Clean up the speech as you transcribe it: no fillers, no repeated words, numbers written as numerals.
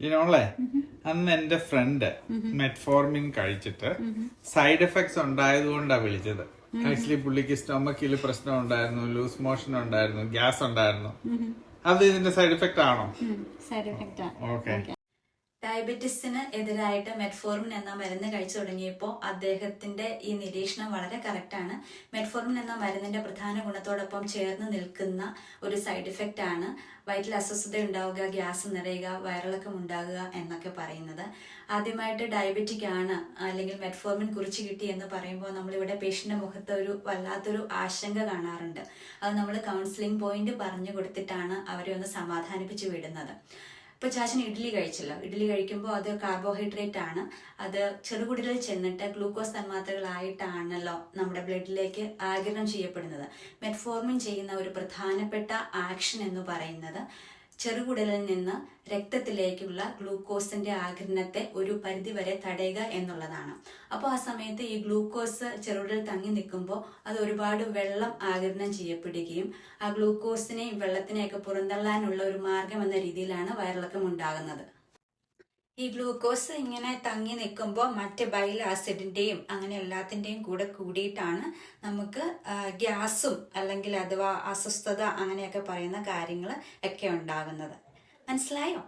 ഇതിനോളെ അന്ന് എന്റെ front metformin കഴിച്ചിട്ട് സൈഡ് എഫക്ട്സ് ഉണ്ടായത് കൊണ്ടാണ് വിളിച്ചത്. ആക്ച്വലി പുള്ളിക്ക് സ്റ്റൊമക്കിൽ പ്രശ്നം ഉണ്ടായിരുന്നു, ലൂസ് മോഷൻ ഉണ്ടായിരുന്നു, ഗ്യാസ് ഉണ്ടായിരുന്നു. അത് ഇതിന്റെ സൈഡ് എഫക്ട് ആണോ? സൈഡ് എഫക്റ്റ് ആണ്. ഓക്കെ. ഡയബറ്റീസിന് എതിരായിട്ട് മെറ്റ്ഫോർമിൻ എന്ന മരുന്ന് കഴിച്ചു തുടങ്ങിയപ്പോൾ അദ്ദേഹത്തിന്റെ ഈ നിരീക്ഷണം വളരെ കറക്റ്റാണ്. മെറ്റ്ഫോർമിൻ എന്ന മരുന്നിന്റെ പ്രധാന ഗുണത്തോടൊപ്പം ചേർന്ന് നിൽക്കുന്ന ഒരു സൈഡ് ഇഫക്റ്റ് ആണ് വയറ്റിൽ അസ്വസ്ഥത ഉണ്ടാവുക, ഗ്യാസ് നിറയുക, വയറിളക്കം ഉണ്ടാകുക എന്നൊക്കെ പറയുന്നത്. ആദ്യമായിട്ട് ഡയബറ്റിക് ആണ് അല്ലെങ്കിൽ മെറ്റ്ഫോർമിൻ കുറിച്ച് കിട്ടി എന്ന് പറയുമ്പോൾ നമ്മളിവിടെ പേഷ്യന്റെ മുഖത്ത് ഒരു വല്ലാത്തൊരു ആശങ്ക കാണാറുണ്ട്. അത് നമ്മൾ കൗൺസിലിംഗ് പോയിന്റ് പറഞ്ഞു കൊടുത്തിട്ടാണ് അവരെ ഒന്ന് സമാധാനിപ്പിച്ച് വിടുന്നത്. ഇപ്പൊ ചാച്ചൻ ഇഡ്ഡലി കഴിച്ചല്ലോ. ഇഡ്ഡലി കഴിക്കുമ്പോൾ അത് കാർബോഹൈഡ്രേറ്റ് ആണ്. അത് ചെറുകുടലിൽ ചെന്നിട്ട് ഗ്ലൂക്കോസ് തന്മാത്രകളായിട്ടാണല്ലോ നമ്മുടെ ബ്ലഡിലേക്ക് ആഗിരണം ചെയ്യപ്പെടുന്നത്. മെറ്റ്ഫോർമിൻ ചെയ്യുന്ന ഒരു പ്രധാനപ്പെട്ട ആക്ഷൻ എന്ന് പറയുന്നത് ചെറുകുടലിൽ നിന്ന് രക്തത്തിലേക്കുള്ള ഗ്ലൂക്കോസിന്റെ ആഗിരണത്തെ ഒരു പരിധിവരെ തടയുക എന്നുള്ളതാണ്. അപ്പോൾ ആ സമയത്ത് ഈ ഗ്ലൂക്കോസ് ചെറുകുടലിൽ തങ്ങി നിൽക്കുമ്പോൾ അത് ഒരുപാട് വെള്ളം ആഗിരണം ചെയ്യപ്പെടുകയും ആ ഗ്ലൂക്കോസിനെയും വെള്ളത്തിനെയൊക്കെ പുറന്തള്ളാനുള്ള ഒരു മാർഗം എന്ന രീതിയിലാണ് വയറിളക്കം ഉണ്ടാകുന്നത്. ഈ ഗ്ലൂക്കോസ് ഇങ്ങനെ തങ്ങി നിൽക്കുമ്പോൾ മറ്റ് ബൈൽ ആസിഡിന്റെയും അങ്ങനെ എല്ലാത്തിന്റെയും കൂടെ കൂടിയിട്ടാണ് നമുക്ക് ഗ്യാസും അല്ലെങ്കിൽ അഥവാ അസ്വസ്ഥത അങ്ങനെയൊക്കെ പറയുന്ന കാര്യങ്ങൾ ഒക്കെ ഉണ്ടാകുന്നത്. മനസ്സിലായോ?